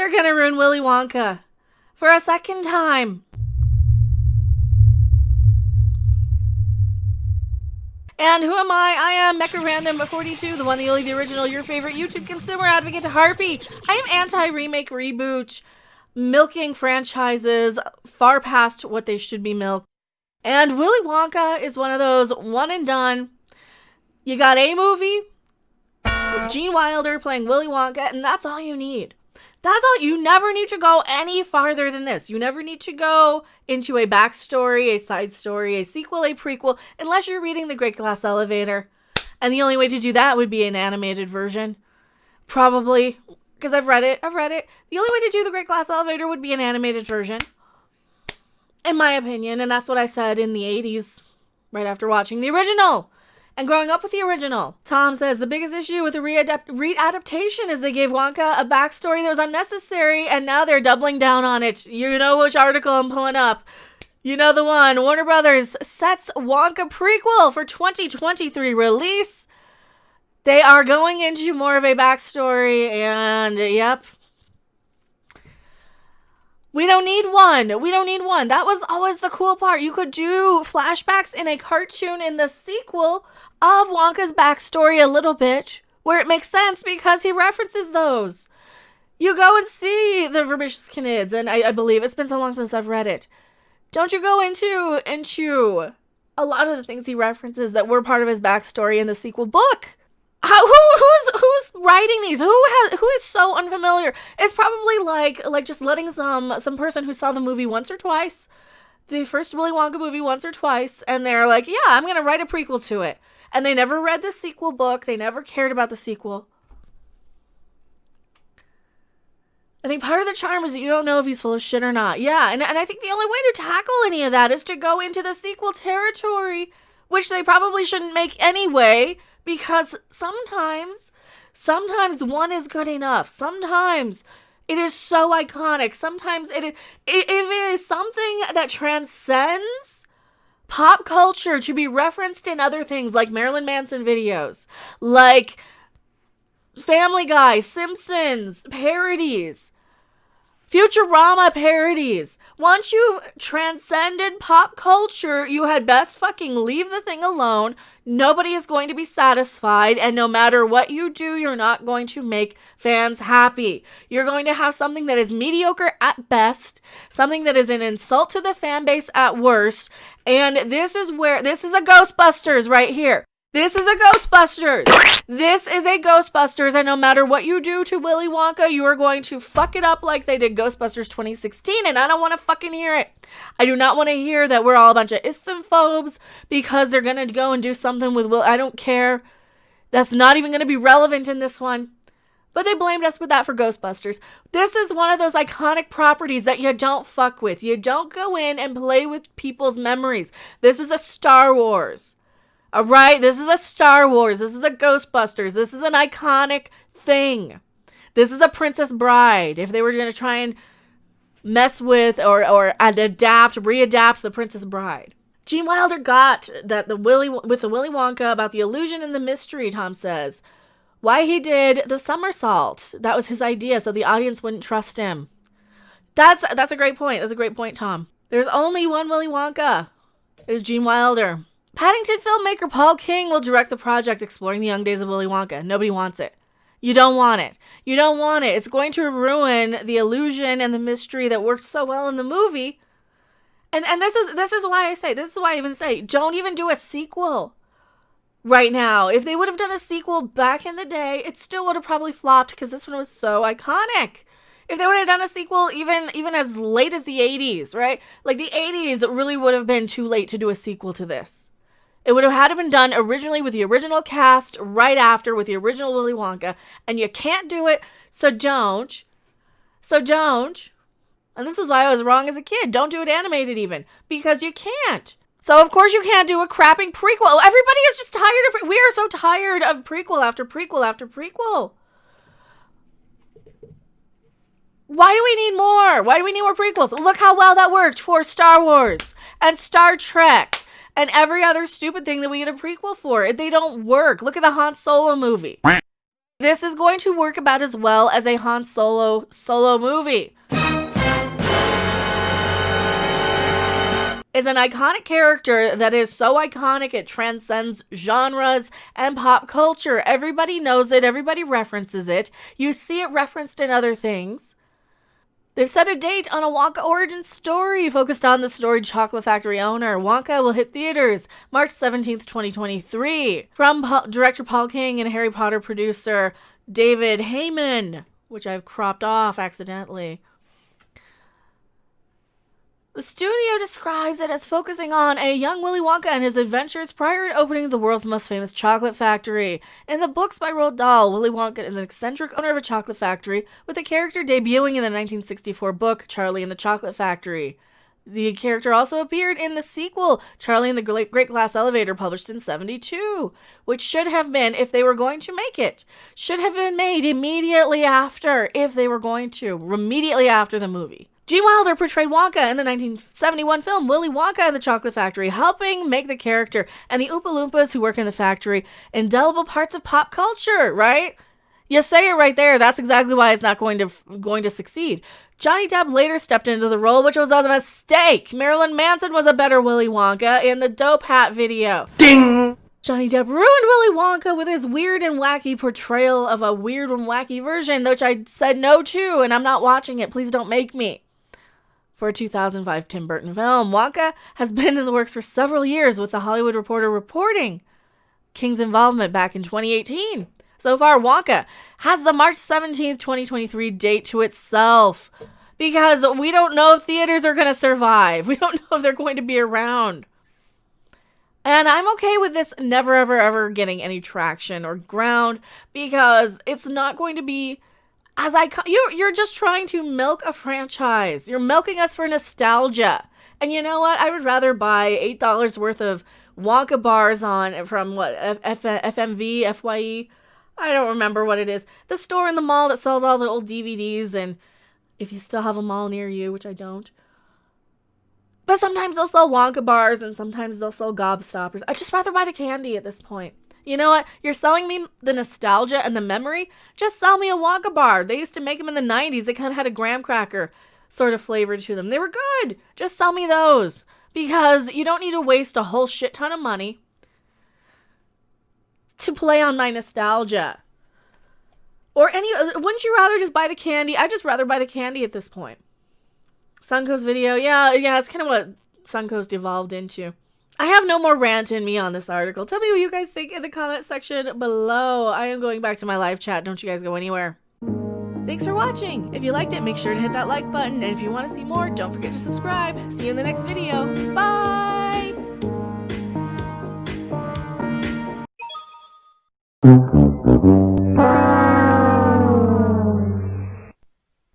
They're gonna ruin Willy Wonka for a second time. And who am I? I am Mecha Random 42, the one, the only, the original, your favorite YouTube consumer advocate Harpy. I am anti-remake, reboot, milking franchises far past what they should be milked. And Willy Wonka is one of those one and done. You got a movie with Gene Wilder playing Willy Wonka, and that's all you need. That's all. You never need to go any farther than this. You never need to go into a backstory, a side story, a sequel, a prequel, unless you're reading The Great Glass Elevator. And the only way to do that would be an animated version. Probably. Because I've read it. The only way to do The Great Glass Elevator would be an animated version. In my opinion. And that's what I said in the 80s. Right after watching the original. And growing up with the original. Tom says, the biggest issue with the readaptation is they gave Wonka a backstory that was unnecessary, and now they're doubling down on it. You know which article I'm pulling up. You know the one. Warner Brothers sets Wonka Prequel for 2023 release. They are going into more of a backstory, and yep. We don't need one. That was always the cool part. You could do flashbacks in a cartoon in the sequel of Wonka's backstory a little bit, where it makes sense because he references those. You go and see the Vermicious Canids, and I believe it's been so long since I've read it. Don't you go into a lot of the things he references that were part of his backstory in the sequel book? Who's writing these? Who is so unfamiliar? It's probably like just letting some person who saw the movie once or twice, the first Willy Wonka movie once or twice, and they're like, yeah, I'm gonna write a prequel to it. And they never read the sequel book. They never cared about the sequel. I think part of the charm is that you don't know if he's full of shit or not. Yeah, and I think the only way to tackle any of that is to go into the sequel territory, which they probably shouldn't make anyway. Because sometimes one is good enough. Sometimes it is so iconic. Sometimes if it is something that transcends pop culture to be referenced in other things like Marilyn Manson videos, like Family Guy, Simpsons, parodies, Futurama parodies. Once you've transcended pop culture, you had best fucking leave the thing alone. Nobody is going to be satisfied, and no matter what you do, you're not going to make fans happy. You're going to have something that is mediocre at best, something that is an insult to the fan base at worst, and this is a Ghostbusters right here. This is a Ghostbusters. This is a Ghostbusters, and no matter what you do to Willy Wonka, you are going to fuck it up like they did Ghostbusters 2016, and I don't want to fucking hear it. I do not want to hear that we're all a bunch of ismphobes because they're going to go and do something with Will. I don't care. That's not even going to be relevant in this one. But they blamed us with that for Ghostbusters. This is one of those iconic properties that you don't fuck with. You don't go in and play with people's memories. This is a Star Wars. All right, this is a Star Wars. This is a Ghostbusters. This is an iconic thing. This is a Princess Bride. If they were going to try and mess with or readapt the Princess Bride. Gene Wilder got that with the Willy Wonka about the illusion and the mystery, Tom says. Why he did the somersault. That was his idea, so the audience wouldn't trust him. That's a great point. That's a great point, Tom. There's only one Willy Wonka. It is Gene Wilder. Paddington filmmaker Paul King will direct the project exploring the young days of Willy Wonka. Nobody wants it. You don't want it. You don't want it. It's going to ruin the illusion and the mystery that worked so well in the movie. And this is why I even say, don't even do a sequel right now. If they would have done a sequel back in the day, it still would have probably flopped because this one was so iconic. If they would have done a sequel even as late as the 80s, right? Like the 80s really would have been too late to do a sequel to this. It would have had to been done originally with the original cast, right after with the original Willy Wonka, and you can't do it, so don't. And this is why I was wrong as a kid. Don't do it animated even, because you can't. So of course you can't do a crapping prequel. Everybody is just tired of we are so tired of prequel after prequel after prequel. Why do we need more? Why do we need more prequels? Look how well that worked for Star Wars and Star Trek. And every other stupid thing that we get a prequel for. They don't work. Look at the Han Solo movie. This is going to work about as well as a Han Solo movie. Is an iconic character that is so iconic it transcends genres and pop culture. Everybody knows it. Everybody references it. You see it referenced in other things. They've set a date on a Wonka origin story focused on the storied chocolate factory owner. Wonka will hit theaters March 17th, 2023. From director Paul King and Harry Potter producer David Heyman, which I've cropped off accidentally. The studio describes it as focusing on a young Willy Wonka and his adventures prior to opening the world's most famous chocolate factory. In the books by Roald Dahl, Willy Wonka is an eccentric owner of a chocolate factory, with the character debuting in the 1964 book Charlie and the Chocolate Factory. The character also appeared in the sequel, Charlie and the Great Glass Elevator, published in 1972, which should have been, if they were going to make it, should have been made immediately after, immediately after the movie. Gene Wilder portrayed Wonka in the 1971 film Willy Wonka and the Chocolate Factory, helping make the character and the Oompa Loompas who work in the factory indelible parts of pop culture, right? You say it right there. That's exactly why it's not going to succeed. Johnny Depp later stepped into the role, which was a mistake. Marilyn Manson was a better Willy Wonka in the Dope Hat video. Ding! Johnny Depp ruined Willy Wonka with his weird and wacky portrayal of a weird and wacky version, which I said no to, and I'm not watching it. Please don't make me. For a 2005 Tim Burton film, Wonka has been in the works for several years, with The Hollywood Reporter reporting King's involvement back in 2018. So far, Wonka has the March 17th, 2023 date to itself, because we don't know if theaters are going to survive. We don't know if they're going to be around. And I'm okay with this never, ever, ever getting any traction or ground, because it's not going to be as you're just trying to milk a franchise. You're milking us for nostalgia. And you know what? I would rather buy $8 worth of Wonka bars from FMV, FYE. I don't remember what it is. The store in the mall that sells all the old DVDs, and if you still have a mall near you, which I don't. But sometimes they'll sell Wonka bars, and sometimes they'll sell Gobstoppers. I'd just rather buy the candy at this point. You know what? You're selling me the nostalgia and the memory. Just sell me a Wonka bar. They used to make them in the 90s. They kind of had a graham cracker sort of flavor to them. They were good. Just sell me those. Because you don't need to waste a whole shit ton of money to play on my nostalgia. Wouldn't you rather just buy the candy? I'd just rather buy the candy at this point. Suncoast video. Yeah, it's kind of what Suncoast evolved into. I have no more rant in me on this article. Tell me what you guys think in the comment section below. I am going back to my live chat. Don't you guys go anywhere. Thanks for watching. If you liked it, make sure to hit that like button. And if you want to see more, don't forget to subscribe. See you in the next video. Bye!